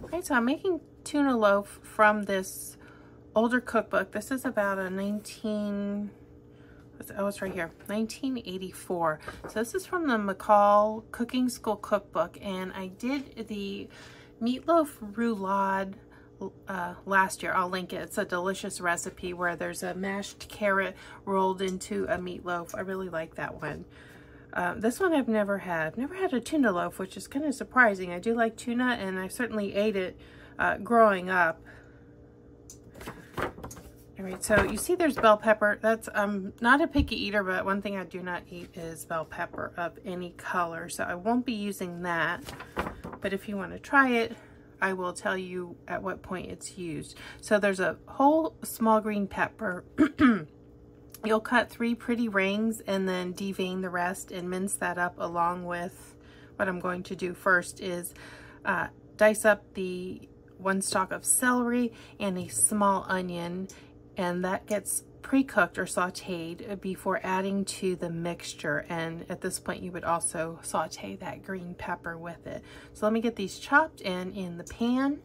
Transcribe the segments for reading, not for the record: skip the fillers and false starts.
Okay, so I'm making tuna loaf from this older cookbook. This is about a 1984. So this is from the McCall Cooking School Cookbook, and I did the meatloaf roulade last year. I'll link it. It's a delicious recipe where there's a mashed carrot rolled into a meatloaf. I really like that one. This one I've never had. I've never had a tuna loaf, which is kind of surprising. I do like tuna, and I certainly ate it growing up. All right, so you see there's bell pepper. That's, I'm not a picky eater, but one thing I do not eat is bell pepper of any color, so I won't be using that. But if you want to try it, I will tell you at what point it's used. So there's a whole small green pepper. You'll cut 3 pretty rings and then devein the rest and mince that up, along with what I'm going to do first is dice up the 1 stalk of celery and a small onion, and that gets pre-cooked or sauteed before adding to the mixture. And at this point you would also saute that green pepper with it. So let me get these chopped and in the pan.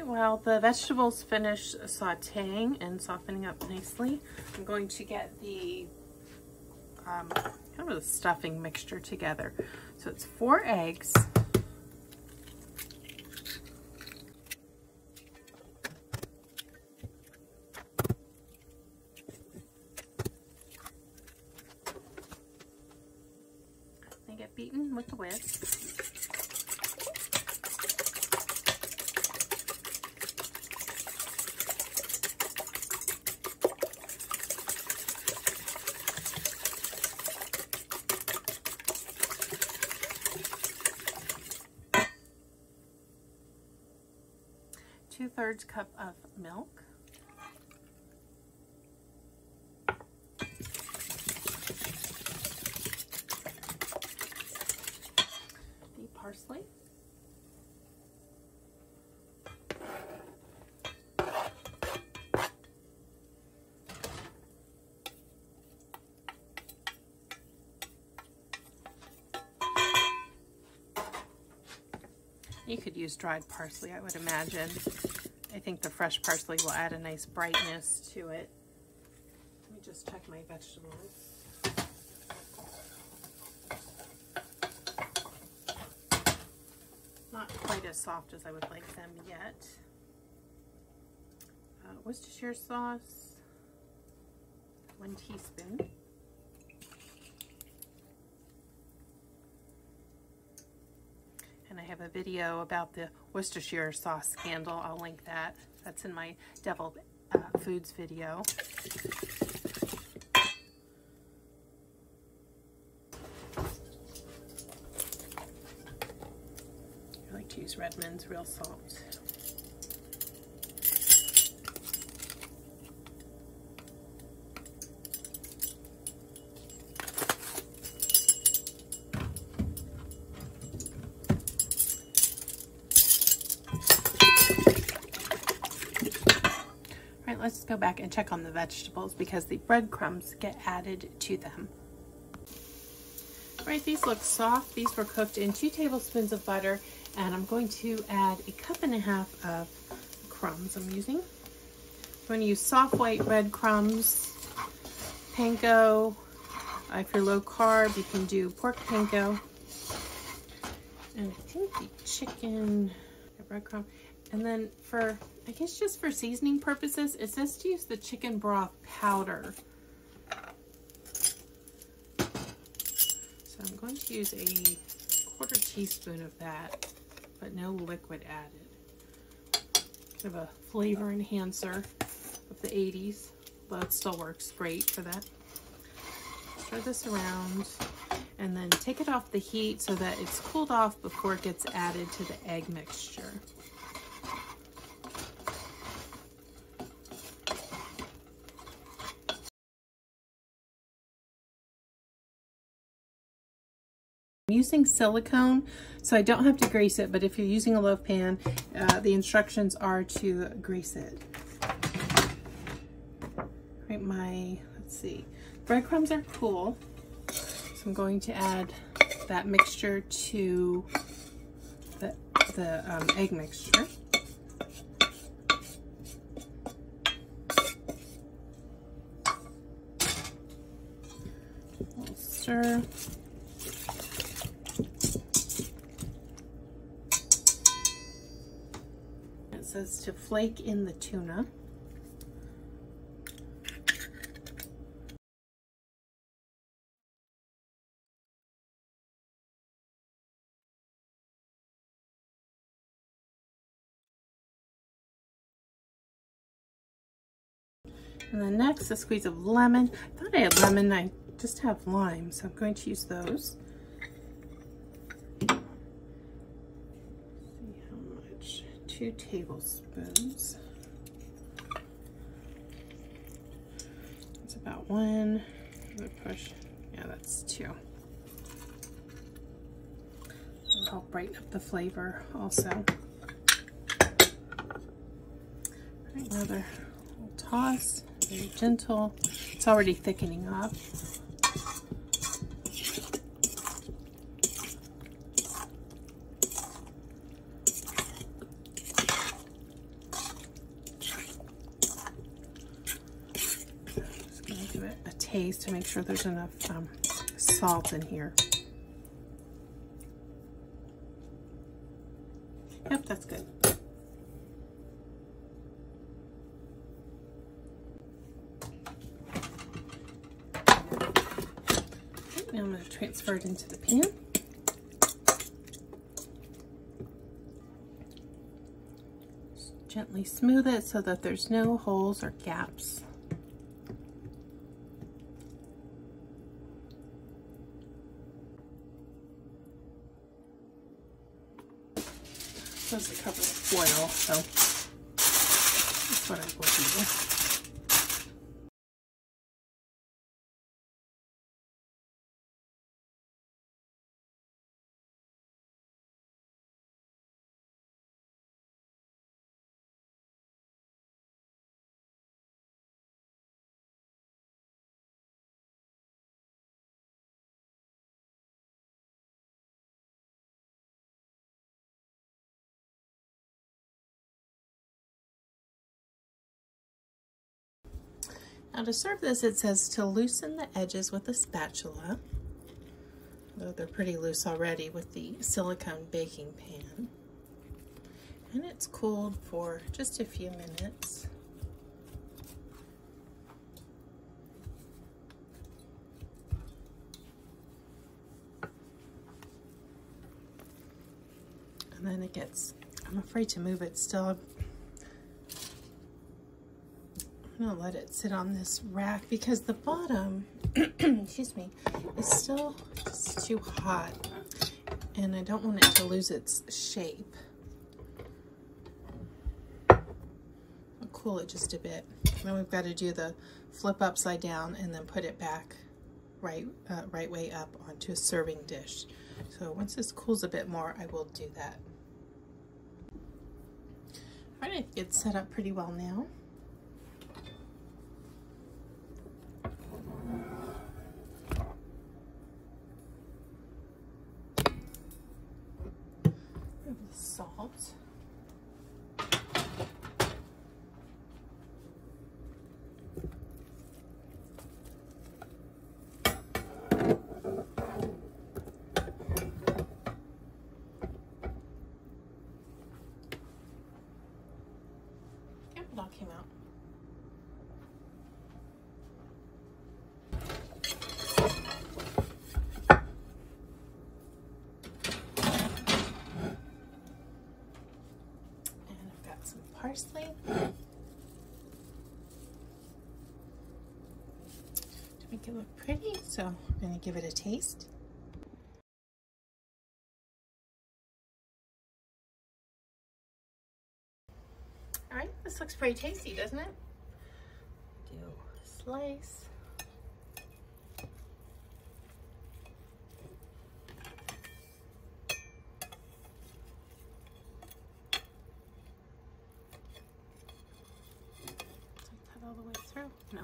While the vegetables finish sauteing and softening up nicely, I'm going to get the kind of a stuffing mixture together. So it's 4 eggs, they get beaten with the whisk. 2/3 cup of milk, the parsley, you could use dried parsley, I would imagine. I think the fresh parsley will add a nice brightness to it. Let me just check my vegetables. Not quite as soft as I would like them yet. Worcestershire sauce, 1 teaspoon. And I have a video about the Worcestershire sauce scandal. I'll link that. That's in my Deviled Foods video. I like to use Redmond's real salt. Let's go back and check on the vegetables because the breadcrumbs get added to them. All right, these look soft. These were cooked in 2 tablespoons of butter, and I'm going to add 1.5 cups of crumbs I'm using. I'm going to use soft white breadcrumbs, panko. If you're low carb, you can do pork panko. And I think the chicken, the breadcrumb, And then for, I guess just for seasoning purposes, it says to use the chicken broth powder. So I'm going to use a 1/4 teaspoon of that, but no liquid added. Kind of a flavor enhancer of the 80s, but it still works great for that. Stir this around and then take it off the heat so that it's cooled off before it gets added to the egg mixture. I'm using silicone, so I don't have to grease it, but if you're using a loaf pan, the instructions are to grease it. Right, let's see, breadcrumbs are cool, so I'm going to add that mixture to the egg mixture. We'll stir. It says to flake in the tuna. And then next, a squeeze of lemon. I thought I had lemon, I just have lime, so I'm going to use those. See how much? 2 tablespoons. It's about 1. Another push. Yeah, that's 2. It'll help brighten up the flavor also. Right, another little toss. Very gentle. It's already thickening up. Just going to give it a taste to make sure there's enough salt in here. Yep, that's good. Now I'm going to transfer it into the pan. Just gently smooth it so that there's no holes or gaps. This is covered with foil, so that's what I will do. Now to serve this, it says to loosen the edges with a spatula, though they're pretty loose already with the silicone baking pan. And it's cooled for just a few minutes. And then it gets, I'm afraid to move it still. I'm gonna let it sit on this rack because the bottom, excuse me, is still just too hot and I don't want it to lose its shape. I'll cool it just a bit. Then we've got to do the flip upside down and then put it back right way up onto a serving dish. So once this cools a bit more, I will do that. All right, it's set up pretty well now. Salt. It all came out. And I've got some parsley. To make it look pretty, so I'm going to give it a taste. All right, this looks pretty tasty, doesn't it? Do a slice. Take that all the way through? No.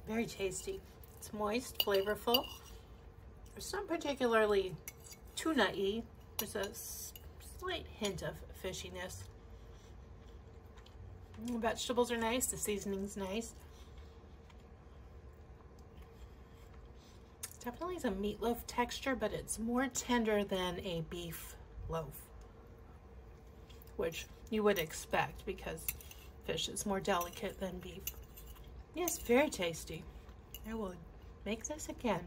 Very tasty. It's moist, flavorful. It's not particularly tuna-y. There's a slight hint of fishiness. The vegetables are nice. The seasoning's nice. It's definitely a meatloaf texture, but it's more tender than a beef loaf, which you would expect because fish is more delicate than beef. Yes, very tasty. I will make this again.